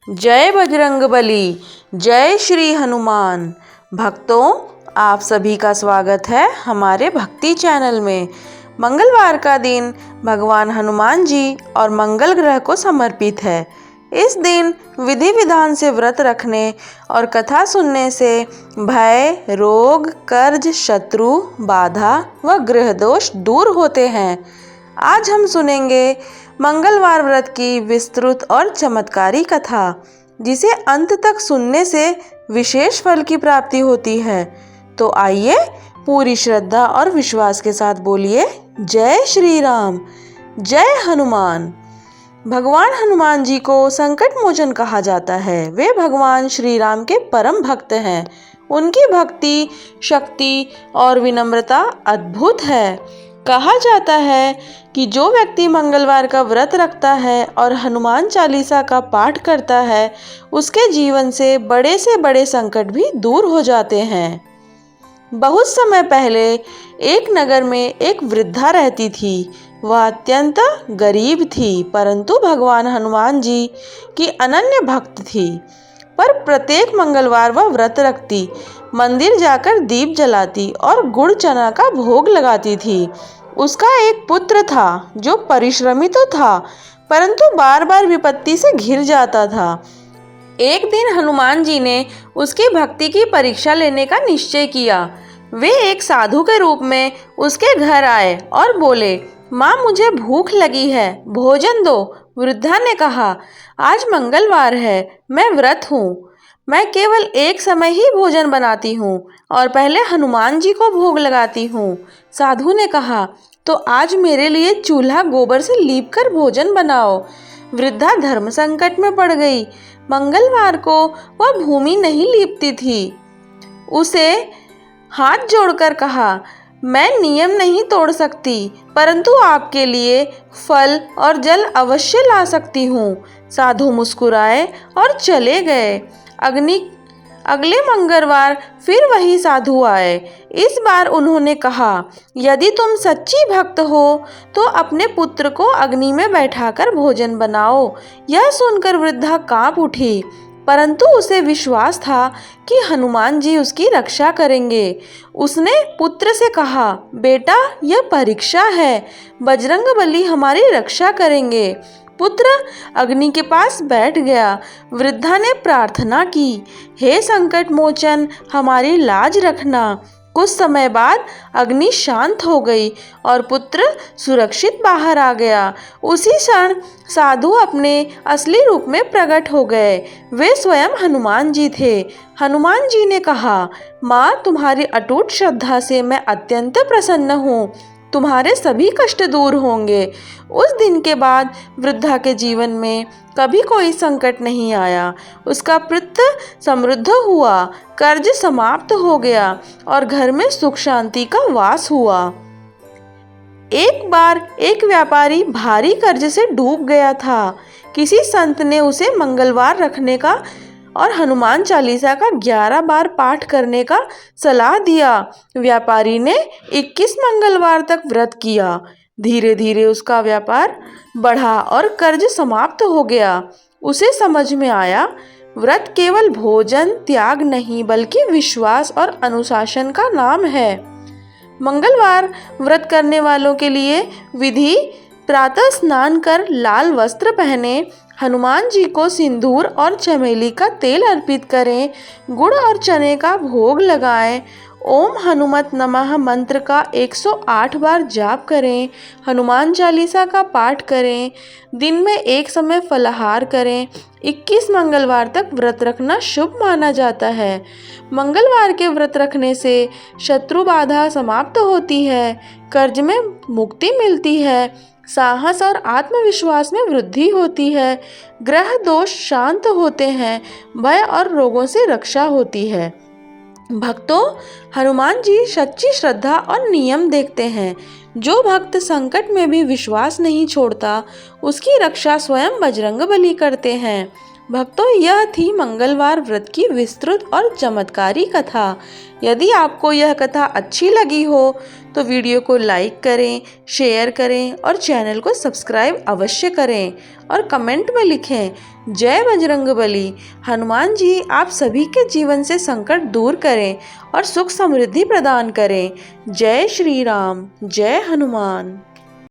जय बजरंगबली। जय श्री हनुमान। भक्तों, आप सभी का स्वागत है हमारे भक्ति चैनल में। मंगलवार का दिन भगवान हनुमान जी और मंगल ग्रह को समर्पित है। इस दिन विधि विधान से व्रत रखने और कथा सुनने से भय, रोग, कर्ज, शत्रु, बाधा व ग्रह दोष दूर होते हैं। आज हम सुनेंगे मंगलवार व्रत की विस्तृत और चमत्कारी कथा, जिसे अंत तक सुनने से विशेष फल की प्राप्ति होती है। तो आइए पूरी श्रद्धा और विश्वास के साथ बोलिए, जय श्री राम, जय हनुमान। भगवान हनुमान जी को संकट मोचन कहा जाता है। वे भगवान श्री राम के परम भक्त हैं। उनकी भक्ति, शक्ति और विनम्रता अद्भुत है। कहा जाता है कि जो व्यक्ति मंगलवार का व्रत रखता है और हनुमान चालीसा का पाठ करता है, उसके जीवन से बड़े संकट भी दूर हो जाते हैं। बहुत समय पहले एक नगर में एक वृद्धा रहती थी। वह अत्यंत गरीब थी, परंतु भगवान हनुमान जी की अनन्य भक्त थी। पर प्रत्येक मंगलवार वह व्रत रखती, मंदिर जाकर दीप जलाती और गुड़ चना का भोग लगाती थी। उसका एक पुत्र था जो परिश्रमी तो था, परंतु बार बार विपत्ति से घिर जाता था। एक दिन हनुमान जी ने उसकी भक्ति की परीक्षा लेने का निश्चय किया। वे एक साधु के रूप में उसके घर आए और बोले, माँ, मुझे भूख लगी है, भोजन दो। वृद्धा ने कहा, आज मंगलवार है, मैं व्रत हूँ। मैं केवल एक समय ही भोजन बनाती हूँ और पहले हनुमान जी को भोग लगाती हूँ। साधु ने कहा, तो आज मेरे लिए चूल्हा गोबर से लीप कर भोजन बनाओ। वृद्धा धर्म संकट में पड़ गई। मंगलवार को वह भूमि नहीं लीपती थी। उसे हाथ जोड़कर कहा, मैं नियम नहीं तोड़ सकती, परंतु आपके लिए फल और जल अवश्य ला सकती हूँ। साधु मुस्कुराए और चले गए। अगले मंगलवार फिर वही साधु आए। इस बार उन्होंने कहा, यदि तुम सच्ची भक्त हो तो अपने पुत्र को अग्नि में बैठाकर भोजन बनाओ। यह सुनकर वृद्धा कांप उठी, परंतु उसे विश्वास था कि हनुमान जी उसकी रक्षा करेंगे। उसने पुत्र से कहा, बेटा, यह परीक्षा है, बजरंगबली हमारी रक्षा करेंगे। पुत्र अग्नि के पास बैठ गया। वृद्धा ने प्रार्थना की, हे संकट मोचन, हमारी लाज रखना। कुछ समय बाद अग्नि शांत हो गई और पुत्र सुरक्षित बाहर आ गया। उसी क्षण साधु अपने असली रूप में प्रकट हो गए। वे स्वयं हनुमान जी थे। हनुमान जी ने कहा, माँ, तुम्हारी अटूट श्रद्धा से मैं अत्यंत प्रसन्न हूँ। तुम्हारे सभी कष्ट दूर होंगे। उस दिन के बाद वृद्धा के जीवन में कभी कोई संकट नहीं आया। उसका पुत्र समृद्ध हुआ, कर्ज समाप्त हो गया और घर में सुख शांति का वास हुआ। एक बार एक व्यापारी भारी कर्ज से डूब गया था। किसी संत ने उसे मंगलवार रखने का और हनुमान चालीसा का 11 बार पाठ करने का सलाह दिया। व्यापारी ने 21 मंगलवार तक व्रत किया। धीरे धीरे उसका व्यापार बढ़ा और कर्ज समाप्त हो गया। उसे समझ में आया, व्रत केवल भोजन त्याग नहीं, बल्कि विश्वास और अनुशासन का नाम है। मंगलवार व्रत करने वालों के लिए विधि: प्रातः स्नान कर लाल वस्त्र पहने, हनुमान जी को सिंदूर और चमेली का तेल अर्पित करें, गुड़ और चने का भोग लगाएं, ओम हनुमत नमः मंत्र का 108 बार जाप करें, हनुमान चालीसा का पाठ करें, दिन में एक समय फलाहार करें। 21 मंगलवार तक व्रत रखना शुभ माना जाता है। मंगलवार के व्रत रखने से शत्रु बाधा समाप्त होती है, कर्ज में मुक्ति मिलती है, साहस और आत्मविश्वास में वृद्धि होती है, ग्रह दोष शांत होते हैं, भय और रोगों से रक्षा होती है। भक्तों, हनुमान जी सच्ची श्रद्धा और नियम देखते हैं। जो भक्त संकट में भी विश्वास नहीं छोड़ता, उसकी रक्षा स्वयं बजरंगबली करते हैं। भक्तों, यह थी मंगलवार व्रत की विस्तृत और चमत्कारी कथा। यदि आपको यह कथा अच्छी लगी हो तो वीडियो को लाइक करें, शेयर करें और चैनल को सब्सक्राइब अवश्य करें और कमेंट में लिखें जय बजरंगबली। हनुमान जी आप सभी के जीवन से संकट दूर करें और सुख समृद्धि प्रदान करें। जय श्री राम, जय हनुमान।